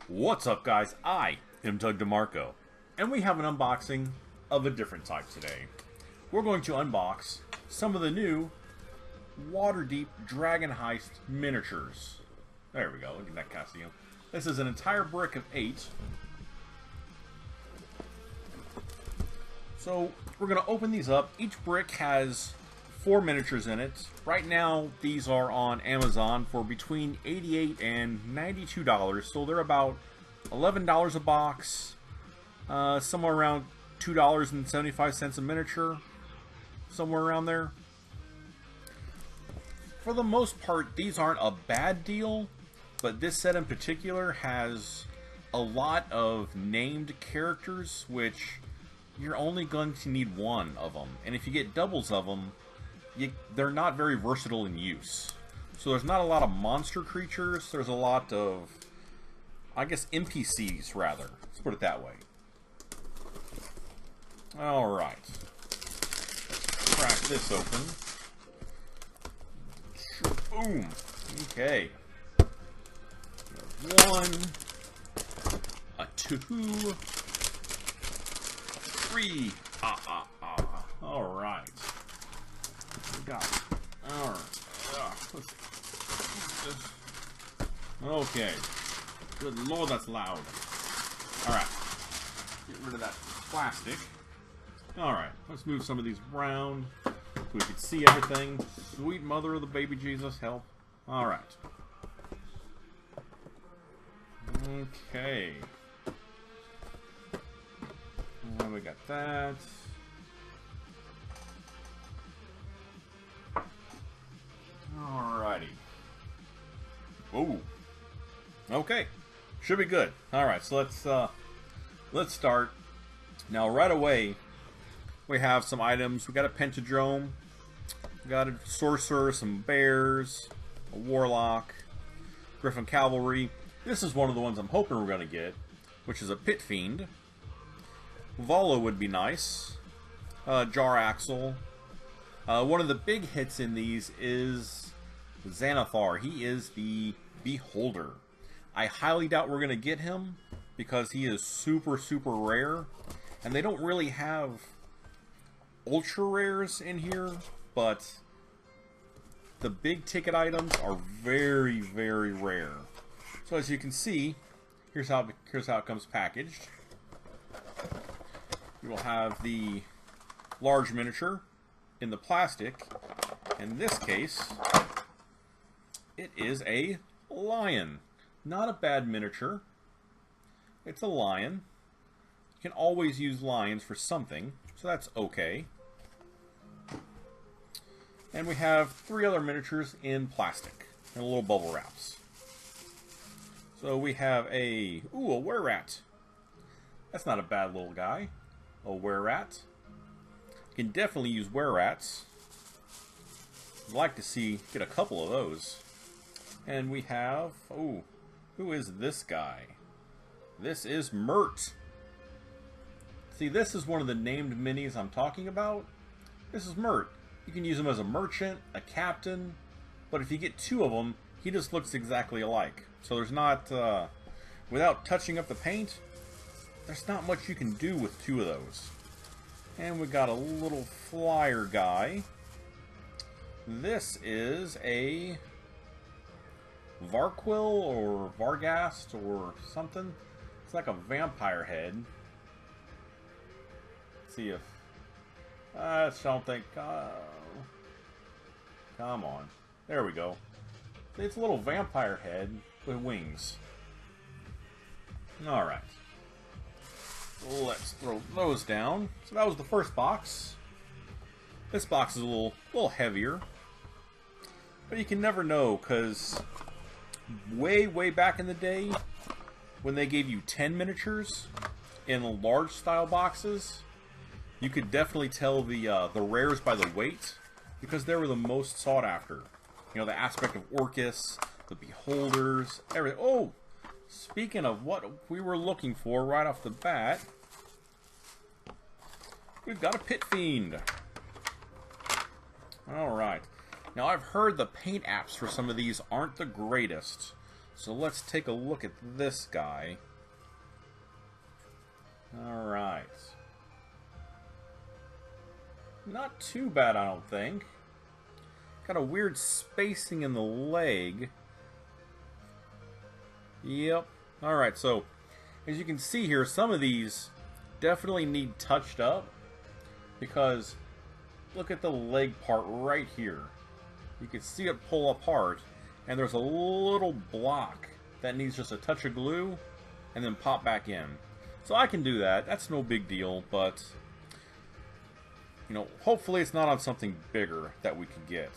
What's up, guys? I am Doug DeMarco, and we have an unboxing of a different type today. We're going to unbox some of the new Waterdeep Dragon Heist miniatures. There we go, look at that costume. This is an entire brick of 8. So, we're going to open these up. Each brick has 4 miniatures in it. Right now, these are on Amazon for between $88 and $92, so they're about $11 a box, somewhere around $2.75 a miniature, somewhere around there. For the most part, these aren't a bad deal, but this set in particular has a lot of named characters, which you're only going to need one of them, and if you get doubles of them, they're not very versatile in use. So there's not a lot of monster creatures. There's a lot of, I guess, NPCs, rather. Let's put it that way. Alright. Let's crack this open. Boom. Okay. 1, 2, 3. Alright. Got it. Alright. Okay. Good lord, that's loud. Alright. Get rid of that plastic. Alright. Let's move some of these around so we can see everything. Sweet mother of the baby Jesus, help. Alright. Okay. And we got that. Alrighty. Ooh. Okay. Should be good. Alright, so let's start. Now right away we have some items. We got a pentadrome. We got a sorcerer, some bears, a warlock, griffin cavalry. This is one of the ones I'm hoping we're gonna get, which is a pit fiend. Volo would be nice. Jar axle. One of the big hits in these is Zhentarim. He is the Beholder. I highly doubt we're going to get him because he is super, super rare. And they don't really have ultra rares in here, but the big ticket items are very, very rare. So as you can see, here's how it comes packaged. We will have the large miniature in the plastic. In this case, it is a lion. Not a bad miniature. It's a lion. You can always use lions for something, so that's okay. And we have 3 other miniatures in plastic and little bubble wraps. So we have a were-rat. That's not a bad little guy. A were-rat. You can definitely use were-rats. I'd like to get a couple of those. And we have, who is this guy? This is Mert. See, this is one of the named minis I'm talking about. This is Mert. You can use him as a merchant, a captain, but if you get 2 of them, he just looks exactly alike. So there's not, without touching up the paint, there's not much you can do with 2 of those. And we got a little flyer guy. This is a Varquil or Vargast or something. It's like a vampire head. Let's see if I don't think. Come on. There we go. It's a little vampire head with wings. Alright. Let's throw those down. So that was the first box. This box is a little heavier. But you can never know, because way back in the day, when they gave you 10 miniatures in large style boxes, you could definitely tell the rares by the weight, because they were the most sought after. You know, the aspect of Orcus, the Beholders, everything. Oh! Speaking of what we were looking for right off the bat, we've got a pit fiend. Alright. Now, I've heard the paint apps for some of these aren't the greatest. So let's take a look at this guy. Alright. Not too bad, I don't think. Got a weird spacing in the leg. Yep. Alright, so as you can see here, some of these definitely need touched up. Because look at the leg part right here. You can see it pull apart. And there's a little block that needs just a touch of glue and then pop back in. So I can do that. That's no big deal, but you know, hopefully it's not on something bigger that we can get.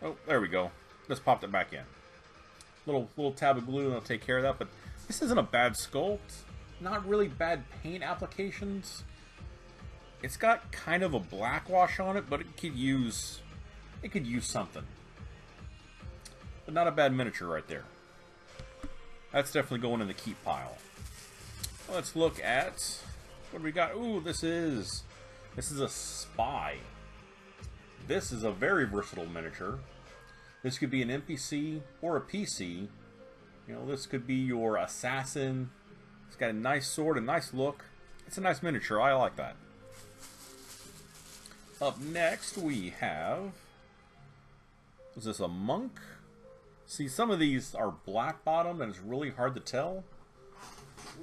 Oh, there we go. Just popped it back in. Little tab of glue and I'll take care of that, but this isn't a bad sculpt. Not really bad paint applications. It's got kind of a black wash on it, but it could use something. But not a bad miniature right there. That's definitely going in the keep pile. Let's look at what do we got. Ooh, this is a spy. This is a very versatile miniature. This could be an NPC or a PC. You know, this could be your assassin. It's got a nice sword, a nice look. It's a nice miniature. I like that. Up next we have, is this a monk? See, some of these are black bottom and it's really hard to tell.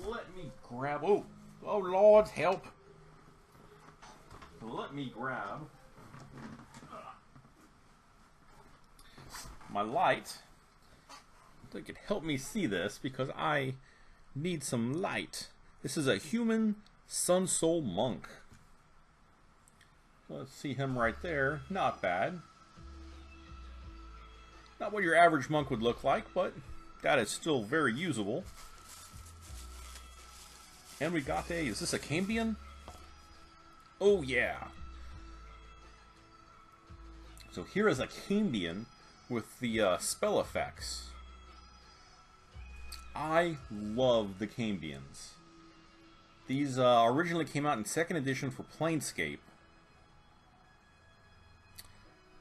Let me grab, oh Lord, help. Let me grab my light that could help me see this because I need some light. This is a human Sun Soul monk. Let's see him right there. Not bad. Not what your average monk would look like, but that is still very usable. And we got a, is this a Cambion? Oh yeah. So here is a Cambion with the spell effects. I love the Cambions. These originally came out in 2nd edition for Planescape.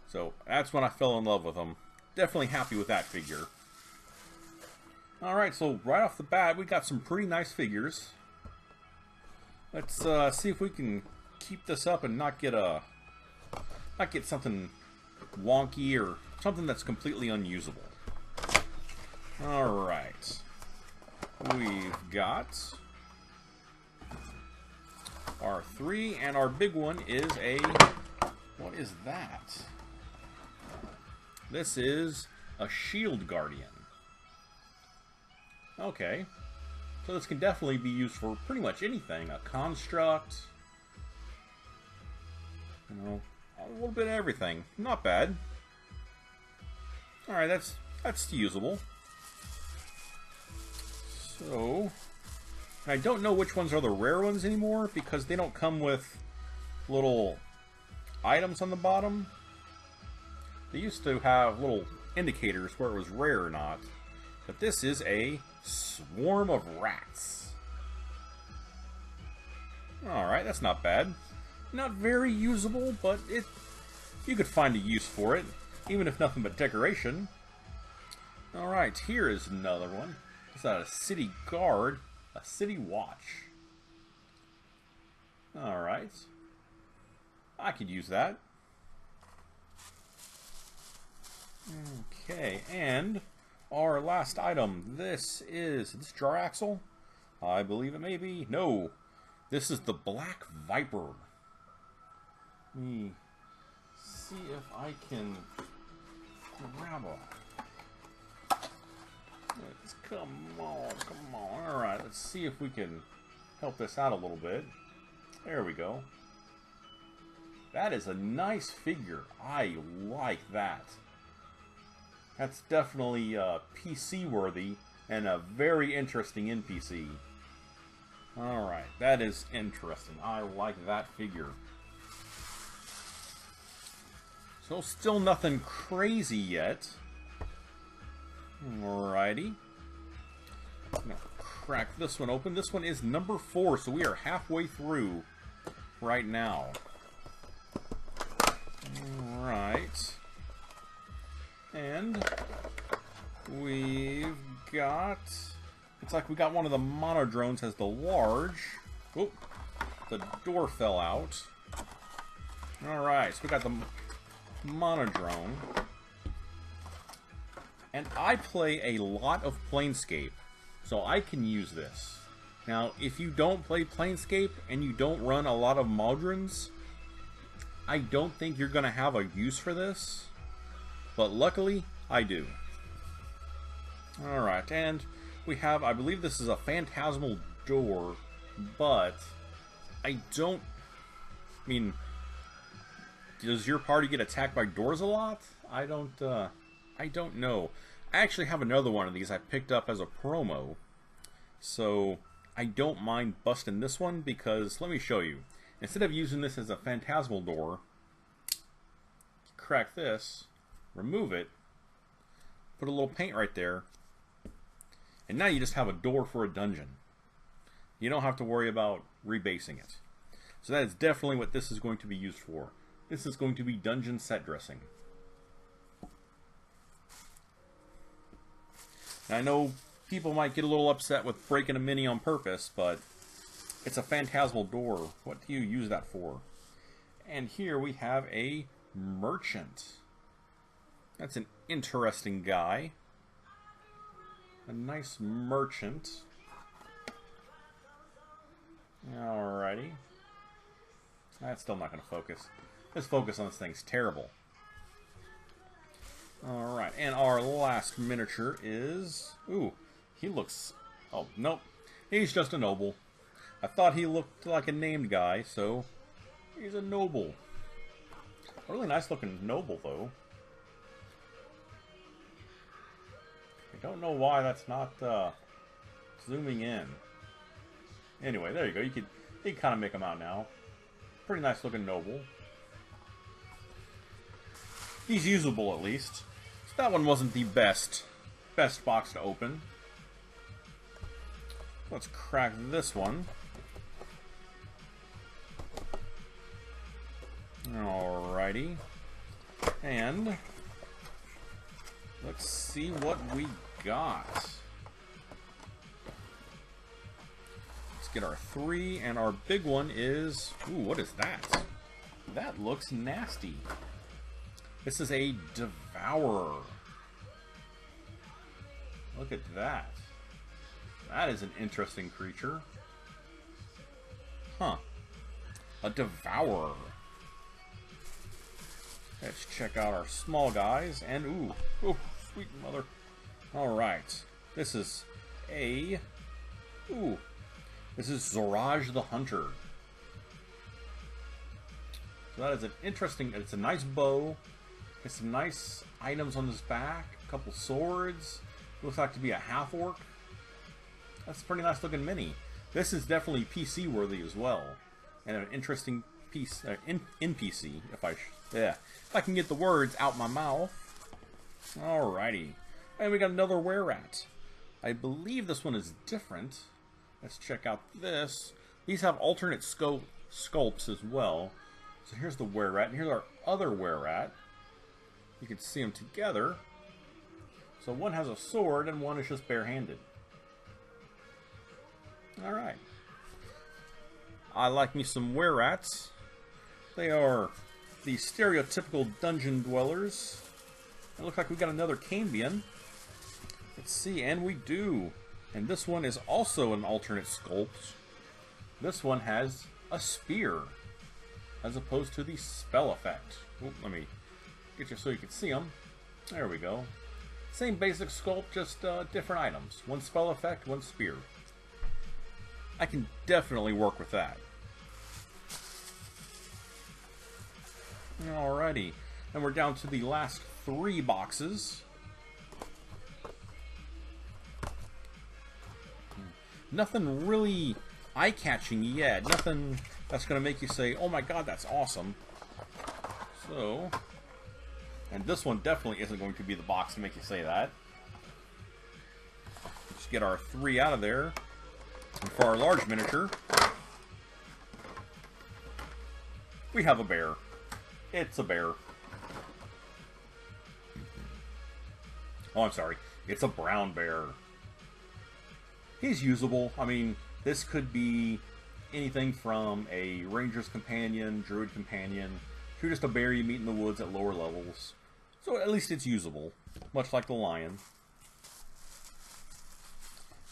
So that's when I fell in love with them. Definitely happy with that figure. Alright, so right off the bat, we got some pretty nice figures. Let's see if we can keep this up and not get something wonky or something that's completely unusable. Alright. We've got our 3, and our big one is a... what is that? This is a Shield Guardian. Okay. So this can definitely be used for pretty much anything. A construct. You know, a little bit of everything. Not bad. Alright, that's usable. So, I don't know which ones are the rare ones anymore because they don't come with little items on the bottom. They used to have little indicators where it was rare or not. But this is a swarm of rats. Alright, that's not bad. Not very usable, but you could find a use for it, even if nothing but decoration. Alright, here is another one. It's not a city guard, a city watch. Alright. I could use that. Okay, and our last item. This Jar Axle? I believe it may be. No, this is the Black Viper. Let me see if I can grab a... Come on. Alright, let's see if we can help this out a little bit. There we go. That is a nice figure. I like that. That's definitely PC worthy and a very interesting NPC. Alright, that is interesting. I like that figure. So still nothing crazy yet. Alrighty. I'm gonna crack this one open. This one is number 4, so we are halfway through right now. Alright. And we've got... Looks like we got one of the mono drones as the large. Oop, the door fell out. Alright, so we got the mono drone. And I play a lot of Planescape, so I can use this. Now, if you don't play Planescape and you don't run a lot of Modrons, I don't think you're going to have a use for this. But luckily, I do. Alright, and we have, I believe this is a Phantasmal Door, but I mean, does your party get attacked by doors a lot? I don't know. I actually have another one of these I picked up as a promo, so I don't mind busting this one because, let me show you. Instead of using this as a Phantasmal Door, crack this, remove it, put a little paint right there, and now you just have a door for a dungeon. You don't have to worry about rebasing it. So that is definitely what this is going to be used for. This is going to be dungeon set dressing. Now, I know people might get a little upset with breaking a mini on purpose, but it's a Phantasmal Door. What do you use that for? And here we have a merchant. That's an interesting guy. A nice merchant. Alrighty. That's still not going to focus. Let's focus on this thing. It's terrible. Alright, and our last miniature is... Ooh, he looks... Oh, nope. He's just a noble. I thought he looked like a named guy, so he's a noble. A really nice looking noble, though. I don't know why that's not zooming in. Anyway, there you go. You can kind of make him out now. Pretty nice looking noble. He's usable at least. So that one wasn't the best box to open. Let's crack this one. Alrighty. And let's see what we got. Let's get our 3, and our big one is... Ooh, what is that? That looks nasty. This is a Devourer. Look at that. That is an interesting creature. Huh. A Devourer. Let's check out our small guys, and ooh, sweet mother. Alright. This is a... Ooh. This is Zoraj the Hunter. So that is an interesting... It's a nice bow. It's some nice items on his back. A couple swords. Looks like to be a half-orc. That's a pretty nice looking mini. This is definitely PC worthy as well. And an interesting piece... NPC, if I can get the words out my mouth. Alrighty. And we got another were-rat. I believe this one is different. Let's check out this. These have alternate sculpts as well. So here's the were-rat, and here's our other were-rat. You can see them together. So one has a sword, and one is just barehanded. Alright. I like me some were-rats. They are the stereotypical dungeon dwellers. It looks like we got another Cambion. Let's see, and we do. And this one is also an alternate sculpt. This one has a spear, as opposed to the spell effect. Oop, let me get you so you can see them. There we go. Same basic sculpt, just different items. One spell effect, one spear. I can definitely work with that. Alrighty. And we're down to the last 3 boxes. Nothing really eye-catching yet. Nothing that's going to make you say, oh my god, that's awesome. So, and this one definitely isn't going to be the box to make you say that. Let's get our 3 out of there. And for our large miniature, we have a bear. It's a bear. Oh, I'm sorry. It's a brown bear. he's usable. I mean, this could be anything from a ranger's companion, druid companion, to just a bear you meet in the woods at lower levels. So at least it's usable, much like the lion.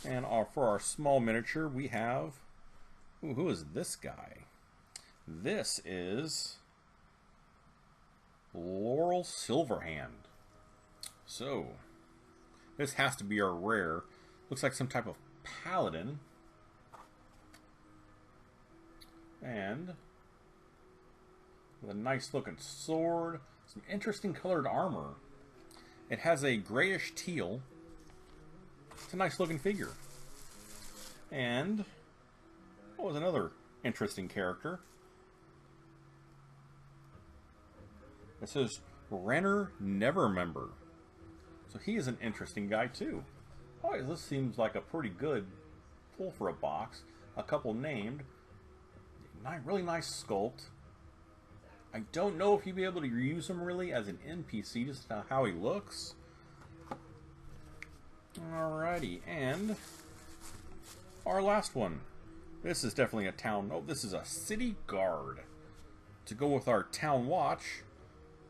And for our small miniature, we have... Ooh, who is this guy? This is Laurel Silverhand. So, this has to be our rare. Looks like some type of paladin. And with a nice looking sword, some interesting colored armor. It has a grayish teal. It's a nice looking figure. And what was another interesting character? It says Renner Nevermember. So he is an interesting guy too. Oh, this seems like a pretty good pull for a box. A couple named. Really nice sculpt. I don't know if you'd be able to use him really as an NPC, just how he looks. Alrighty, and our last one. This is definitely a town. Oh, this is a city guard. To go with our town watch,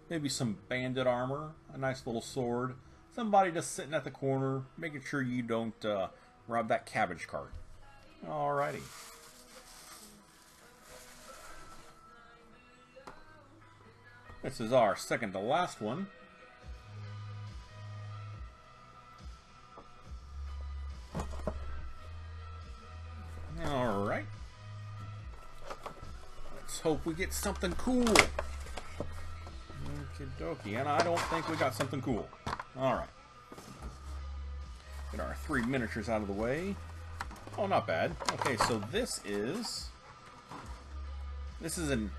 maybe some bandit armor, a nice little sword, somebody just sitting at the corner, making sure you don't rob that cabbage cart. Alrighty. This is our second to last one. Alright. Let's hope we get something cool. Okie dokie. And I don't think we got something cool. Alright. Get our 3 miniatures out of the way. Oh, not bad. Okay, so this is an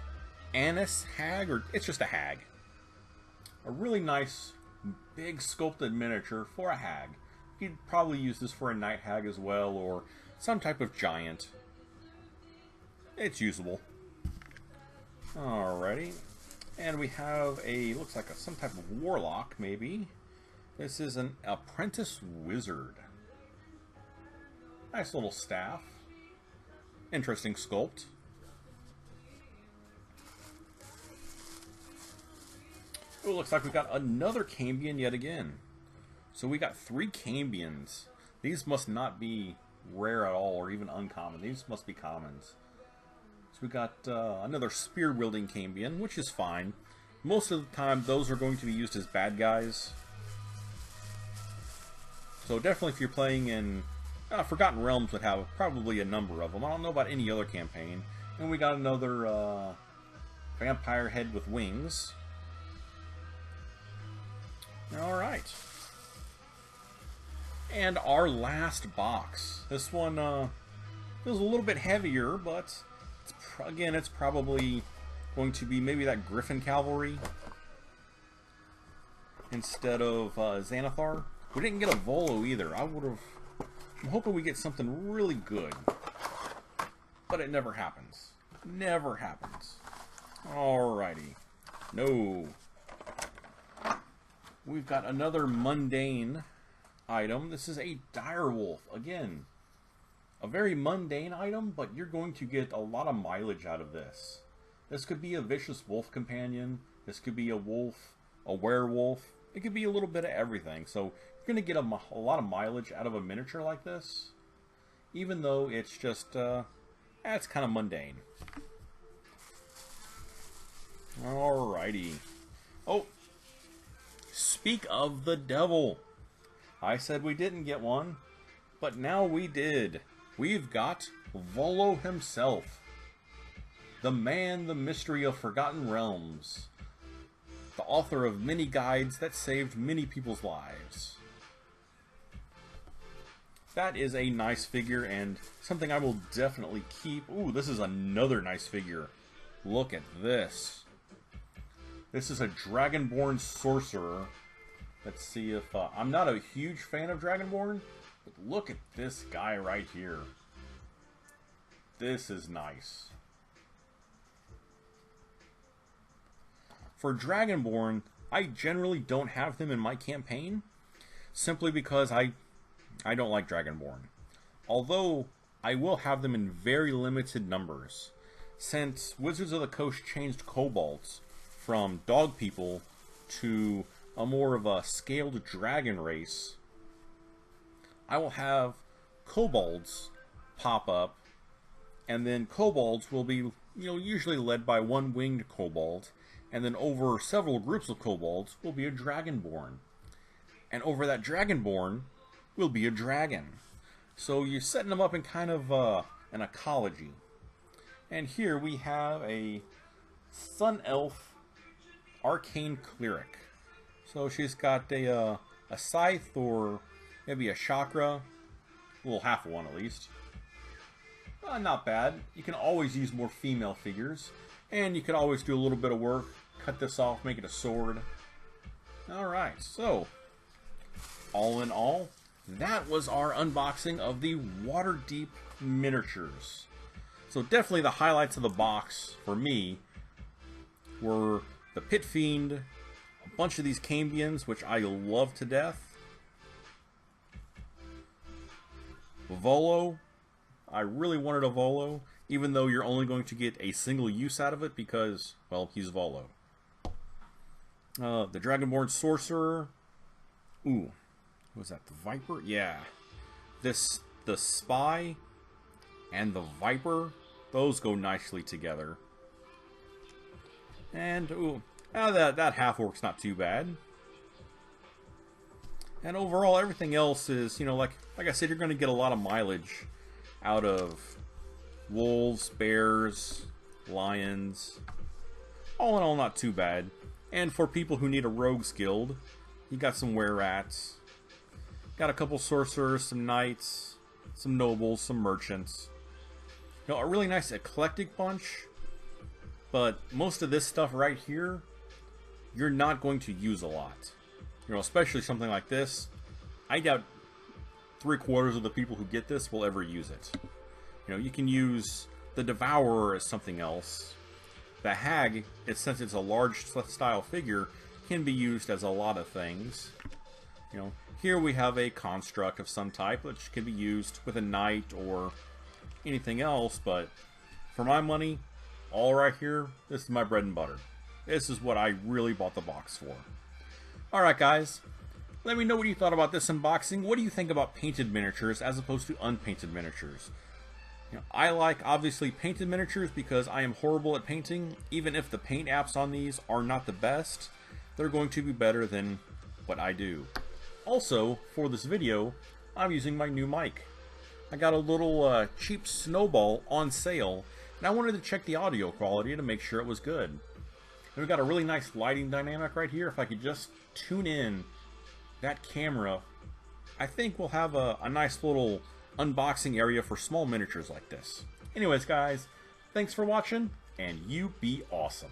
Anise hag, or it's just a hag. A really nice, big sculpted miniature for a hag. You'd probably use this for a night hag as well, or some type of giant. It's usable. Alrighty. And we have looks like some type of warlock, maybe. This is an apprentice wizard. Nice little staff. Interesting sculpt. Oh, looks like we got another Cambion yet again. So we got 3 Cambions. These must not be rare at all, or even uncommon. These must be commons. So we got another spear-wielding Cambion, which is fine. Most of the time, those are going to be used as bad guys. So definitely if you're playing in... Forgotten Realms would have probably a number of them. I don't know about any other campaign. And we got another vampire head with wings. Alright. And our last box. This one feels a little bit heavier, but again, it's probably going to be maybe that Griffin Cavalry instead of Xanathar. We didn't get a Volo either. I'm hoping we get something really good. But it never happens. Never happens. Alrighty. No. We've got another mundane item. This is a direwolf. Again, a very mundane item, but you're going to get a lot of mileage out of this. This could be a vicious wolf companion. This could be a wolf, a werewolf. It could be a little bit of everything. So you're going to get a lot of mileage out of a miniature like this, even though it's just, it's kind of mundane. Alrighty. Oh, speak of the devil. I said we didn't get one, but now we did. We've got Volo himself. The man, the mystery of Forgotten Realms. The author of many guides that saved many people's lives. That is a nice figure and something I will definitely keep. Ooh, this is another nice figure. Look at this. This is a Dragonborn sorcerer. Let's see if... I'm not a huge fan of Dragonborn, but look at this guy right here. This is nice. For Dragonborn, I generally don't have them in my campaign, simply because I don't like Dragonborn. although I will have them in very limited numbers. Since Wizards of the Coast changed kobolds from dog people to a more of a scaled dragon race, I will have kobolds pop up, and then kobolds will be, usually led by one winged kobold, and then over several groups of kobolds will be a dragonborn. And over that dragonborn will be a dragon. So you're setting them up in kind of an ecology. And here we have a Sun Elf Arcane Cleric. So she's got a scythe or maybe a chakra, a little half one at least. Not bad. You can always use more female figures, and you can always do a little bit of work, cut this off, make it a sword. Alright, so all in all, that was our unboxing of the Waterdeep miniatures. So definitely the highlights of the box for me were the Pit Fiend, a bunch of these Cambions, which I love to death, Volo. I really wanted a Volo, even though you're only going to get a single use out of it because, well, he's Volo. The Dragonborn Sorcerer. Ooh, what was that? The Viper? Yeah. The Spy and the Viper, those go nicely together. And, ooh, that half-orc's not too bad. And overall, everything else is, like I said, you're going to get a lot of mileage out of wolves, bears, lions. All in all, not too bad. And for people who need a rogues guild, you got some were-rats, got a couple sorcerers, some knights, some nobles, some merchants. A really nice eclectic bunch, but most of this stuff right here, you're not going to use a lot. Especially something like this. I doubt 3/4 of the people who get this will ever use it. You can use the Devourer as something else. The Hag, since it's a large style figure, can be used as a lot of things. Here we have a construct of some type, which can be used with a knight or anything else, but for my money, all right here, this is my bread and butter. This is what I really bought the box for. Alright guys, let me know what you thought about this unboxing. What do you think about painted miniatures as opposed to unpainted miniatures? I like, obviously, painted miniatures because I am horrible at painting. Even if the paint apps on these are not the best, they're going to be better than what I do. Also, for this video, I'm using my new mic. I got a little cheap Snowball on sale, and I wanted to check the audio quality to make sure it was good. And we've got a really nice lighting dynamic right here. If I could just tune in that camera, I think we'll have a nice little unboxing area for small miniatures like this. Anyways guys, thanks for watching, and you be awesome.